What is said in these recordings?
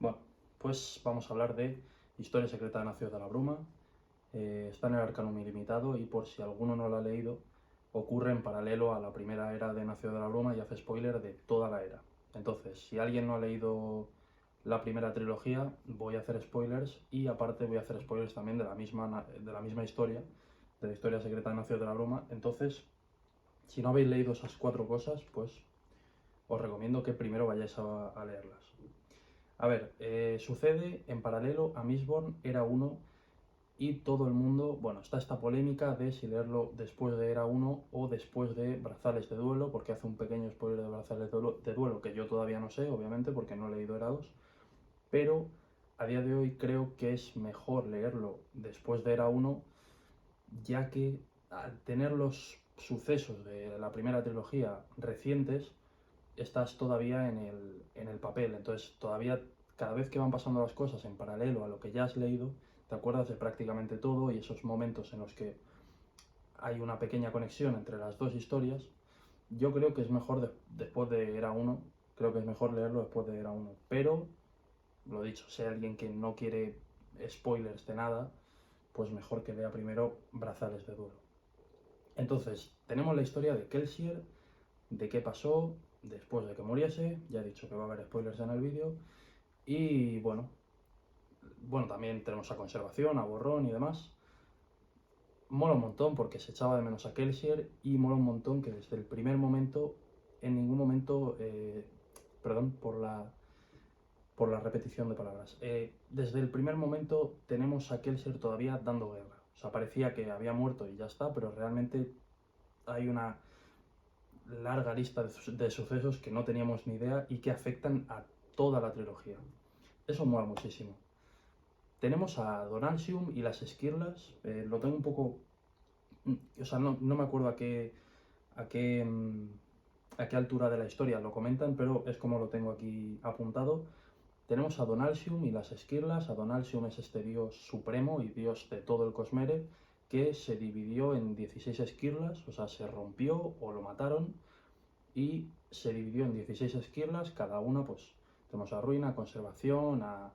Bueno, pues vamos a hablar de Historia secreta de Nacidos de la Bruma. Está en el Arcanum Ilimitado y por si alguno no lo ha leído, ocurre en paralelo a la primera era de Nacidos de la Bruma y hace spoiler de toda la era. Entonces, si alguien no ha leído la primera trilogía, voy a hacer spoilers y aparte voy a hacer spoilers también de la misma historia, de la Historia secreta de Nacidos de la Bruma. Entonces, si no habéis leído esas cuatro cosas, pues os recomiendo que primero vayáis a leerlas. A ver, sucede en paralelo a Mistborn Era 1 y todo el mundo, bueno, está esta polémica de si leerlo después de Era 1 o después de Brazales de Duelo, porque hace un pequeño spoiler de Brazales de Duelo que yo todavía no sé, obviamente, porque no he leído Era 2, pero a día de hoy creo que es mejor leerlo después de Era 1, ya que al tener los sucesos de la primera trilogía recientes, estás todavía en el papel, entonces todavía cada vez que van pasando las cosas en paralelo a lo que ya has leído, te acuerdas de prácticamente todo y esos momentos en los que hay una pequeña conexión entre las dos historias, yo creo que es mejor después de Era 1, creo que es mejor leerlo después de Era 1, pero lo dicho, si hay alguien que no quiere spoilers de nada, pues mejor que lea primero Brazales de Duelo. Entonces, tenemos la historia de Kelsier, de qué pasó después de que muriese, ya he dicho que va a haber spoilers en el vídeo, y bueno, también tenemos a conservación, a borrón y demás. Mola un montón porque se echaba de menos a Kelsier y mola un montón que desde el primer momento, en ningún momento, perdón por la repetición de palabras, desde el primer momento tenemos a Kelsier todavía dando guerra. O sea, parecía que había muerto y ya está, pero realmente hay una larga lista de sucesos que no teníamos ni idea y que afectan a toda la trilogía. Eso mola muchísimo. Tenemos a Donalsium y las esquirlas. Lo tengo un poco. O sea, no me acuerdo a qué, a qué altura de la historia lo comentan, pero es como lo tengo aquí apuntado. Tenemos a Donalsium y las esquirlas. A Donalsium es este dios supremo y dios de todo el Cosmere que se dividió en 16 esquirlas, o sea, se rompió o lo mataron y se dividió en 16 esquirlas, cada una pues tenemos a ruina, conservación, a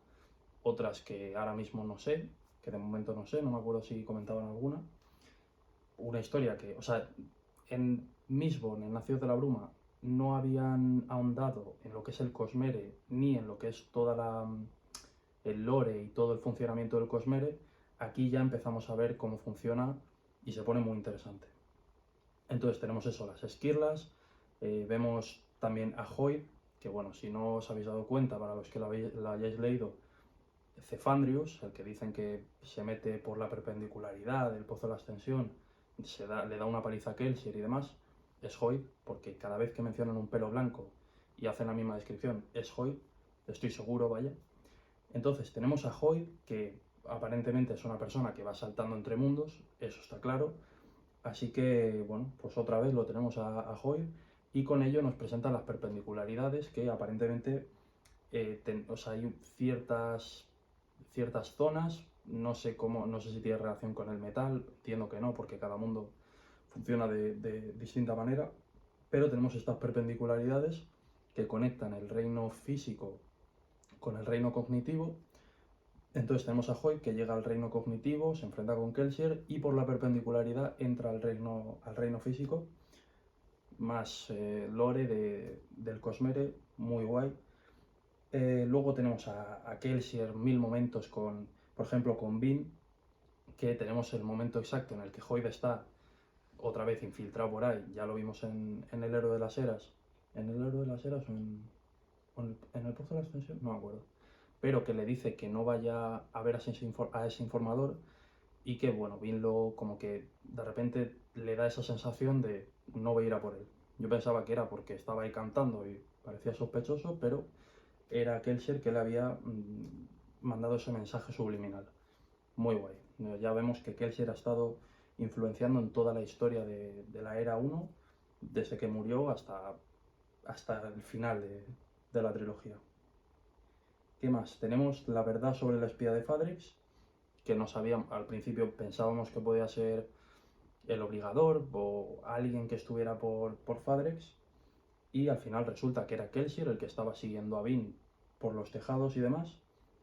otras que ahora mismo no sé, que de momento no sé, no me acuerdo si comentaban alguna. Una historia que, o sea, en Mistborn, en Nacidos de la Bruma, no habían ahondado en lo que es el Cosmere, ni en lo que es toda el lore y todo el funcionamiento del Cosmere. Aquí ya empezamos a ver cómo funciona y se pone muy interesante. Entonces tenemos eso, las esquirlas, vemos también a Hoyd, que bueno, si no os habéis dado cuenta, para los que la hayáis leído, Cefandrius, el que dicen que se mete por la perpendicularidad del pozo de la ascensión, le da una paliza a Kelsier y demás, es Hoyd, porque cada vez que mencionan un pelo blanco y hacen la misma descripción, es Hoyd, estoy seguro, vaya. Entonces tenemos a Hoyd, que aparentemente es una persona que va saltando entre mundos, eso está claro, así que, bueno, pues otra vez lo tenemos a Hoyd y con ello nos presentan las perpendicularidades que aparentemente o sea, hay ciertas zonas, no sé cómo, no sé si tiene relación con el metal, entiendo que no, porque cada mundo funciona de distinta manera, pero tenemos estas perpendicularidades que conectan el reino físico con el reino cognitivo. Entonces tenemos a Hoy que llega al reino cognitivo, se enfrenta con Kelsier y por la perpendicularidad entra al reino físico. Más lore del Cosmere, muy guay. Luego tenemos a Kelsier mil momentos con, por ejemplo, con Bean, que tenemos el momento exacto en el que Hoyd está otra vez infiltrado por ahí. Ya lo vimos en el Héroe de las Eras. ¿En el Héroe de las Eras en el Pozo de la Ascensión? No me acuerdo. Pero que le dice que no vaya a ver a ese informador y que, bueno, Bean como que de repente le da esa sensación de no voy a ir a por él. Yo pensaba que era porque estaba ahí cantando y parecía sospechoso, pero era Kelsier que le había mandado ese mensaje subliminal. Muy guay. Ya vemos que Kelsier ha estado influenciando en toda la historia de la Era 1, desde que murió hasta el final de la trilogía. ¿Qué más? Tenemos la verdad sobre la espía de Fadrix, que no sabíamos, al principio pensábamos que podía ser el obligador o alguien que estuviera por Fadrix, y al final resulta que era Kelsier el que estaba siguiendo a Bean por los tejados y demás,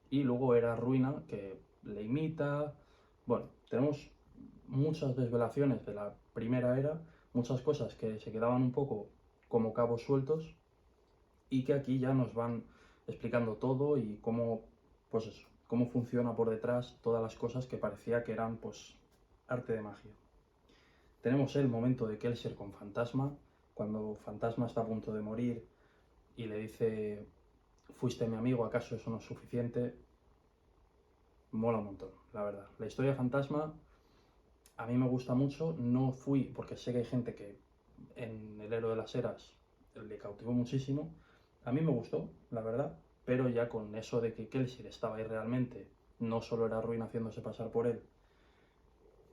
y luego era Ruina, que le imita. Bueno, tenemos muchas desvelaciones de la primera era, muchas cosas que se quedaban un poco como cabos sueltos, y que aquí ya nos van explicando todo y cómo, pues eso, cómo funciona por detrás todas las cosas que parecía que eran, pues, arte de magia. Tenemos el momento de Kelsier con Fantasma, cuando Fantasma está a punto de morir y le dice: fuiste mi amigo, ¿acaso eso no es suficiente? Mola un montón, la verdad. La historia de Fantasma a mí me gusta mucho, no fui, porque sé que hay gente que en El héroe de las eras le cautivó muchísimo, a mí me gustó, la verdad, pero ya con eso de que Kelsier estaba ahí realmente, no solo era Ruin haciéndose pasar por él,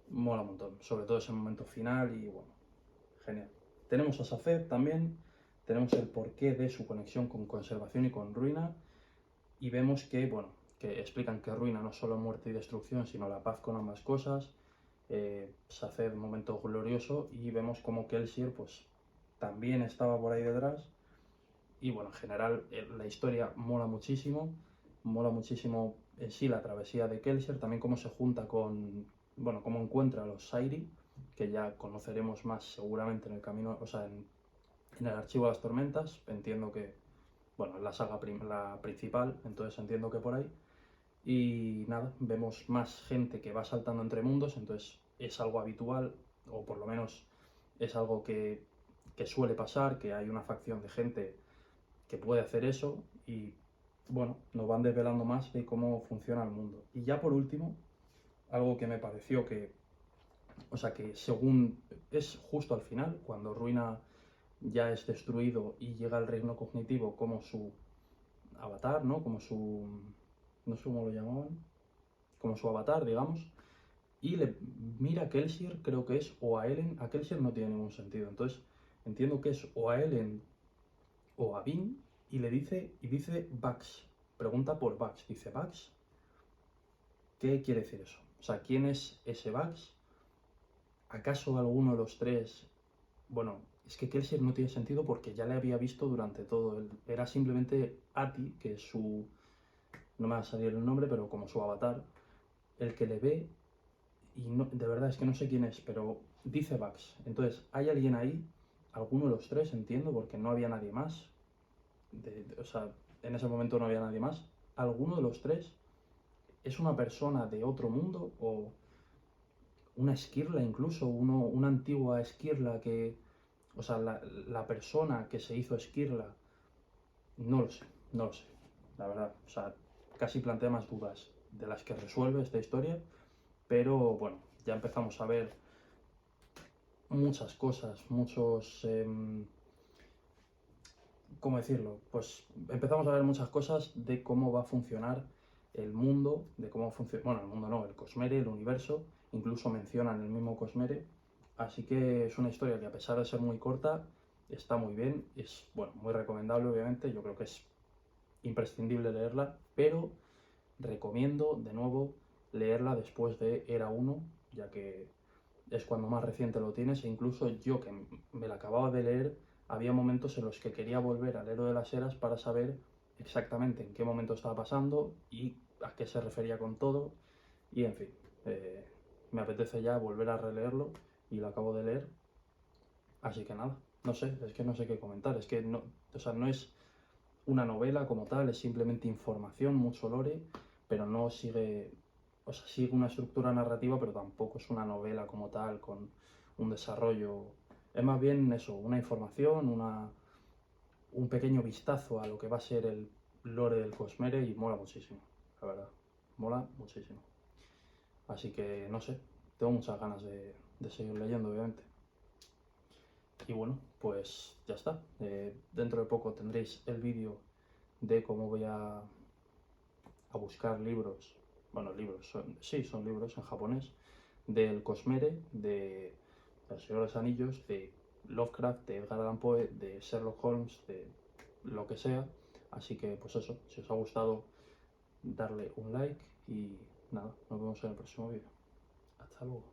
mola un montón, sobre todo ese momento final y bueno, genial. Tenemos a Safed también, tenemos el porqué de su conexión con conservación y con Ruina, y vemos que, bueno, que explican que Ruina no es solo muerte y destrucción, sino la paz con ambas cosas. Safed, momento glorioso, y vemos como Kelsier pues también estaba por ahí detrás. Y bueno, en general la historia mola muchísimo en sí la travesía de Kelsier, también cómo se junta con, bueno, cómo encuentra a los Sairi, que ya conoceremos más seguramente en el camino, o sea, en el archivo de las tormentas, entiendo que, bueno, en la saga la principal, entonces entiendo que por ahí. Y nada, vemos más gente que va saltando entre mundos, entonces es algo habitual, o por lo menos es algo que suele pasar, que hay una facción de gente que puede hacer eso, y bueno, nos van desvelando más de cómo funciona el mundo. Y ya por último, algo que me pareció que, o sea, que según es justo al final, cuando Ruina ya es destruido y llega al reino cognitivo como su avatar, ¿no? Como su, no sé cómo lo llamaban, como su avatar, digamos, y le mira a Kelsier, creo que es, o a Ellen. A Kelsier no tiene ningún sentido, entonces entiendo que es o a Ellen o a Vin, y le dice, y dice Vax, pregunta por Vax, dice Vax, ¿qué quiere decir eso? O sea, ¿quién es ese Vax? ¿Acaso alguno de los tres? Bueno, es que Kelsier no tiene sentido porque ya le había visto durante todo, era simplemente Ati, que es su, no me va a salir el nombre, pero como su avatar, el que le ve, y no, de verdad es que no sé quién es, pero dice Vax. Entonces, ¿hay alguien ahí? Alguno de los tres, entiendo, porque no había nadie más. O sea, en ese momento no había nadie más. ¿Alguno de los tres es una persona de otro mundo o una esquirla incluso, una antigua esquirla que, o sea, la persona que se hizo esquirla? No lo sé, no lo sé, la verdad. O sea, casi plantea más dudas de las que resuelve esta historia, pero bueno, ya empezamos a ver muchas cosas, ¿cómo decirlo? Pues empezamos a ver muchas cosas de cómo va a funcionar el mundo, de cómo funciona, bueno, el mundo no, el Cosmere, el universo, incluso mencionan el mismo Cosmere, así que es una historia que, a pesar de ser muy corta, está muy bien, es, bueno, muy recomendable obviamente, yo creo que es imprescindible leerla, pero recomiendo de nuevo leerla después de Era 1, ya que es cuando más reciente lo tienes, e incluso yo, que me la acababa de leer, había momentos en los que quería volver al Héroe de las Eras para saber exactamente en qué momento estaba pasando y a qué se refería con todo, y en fin, eh, me apetece ya volver a releerlo y lo acabo de leer, así que nada, no sé, es que no sé qué comentar, es que no, o sea, no es una novela como tal, es simplemente información, mucho lore, pero no sigue, o sea, sigue una estructura narrativa, pero tampoco es una novela como tal, con un desarrollo. Es más bien eso, una información, un pequeño vistazo a lo que va a ser el lore del Cosmere, y mola muchísimo, la verdad. Mola muchísimo. Así que no sé, tengo muchas ganas de seguir leyendo, obviamente. Y bueno, pues ya está. Dentro de poco tendréis el vídeo de cómo voy a buscar libros, bueno, libros, sí, son libros en japonés, del Cosmere, de El Señor de los Anillos, de Lovecraft, de Edgar Allan Poe, de Sherlock Holmes, de lo que sea. Así que pues eso, si os ha gustado, darle un like y nada, nos vemos en el próximo vídeo. Hasta luego.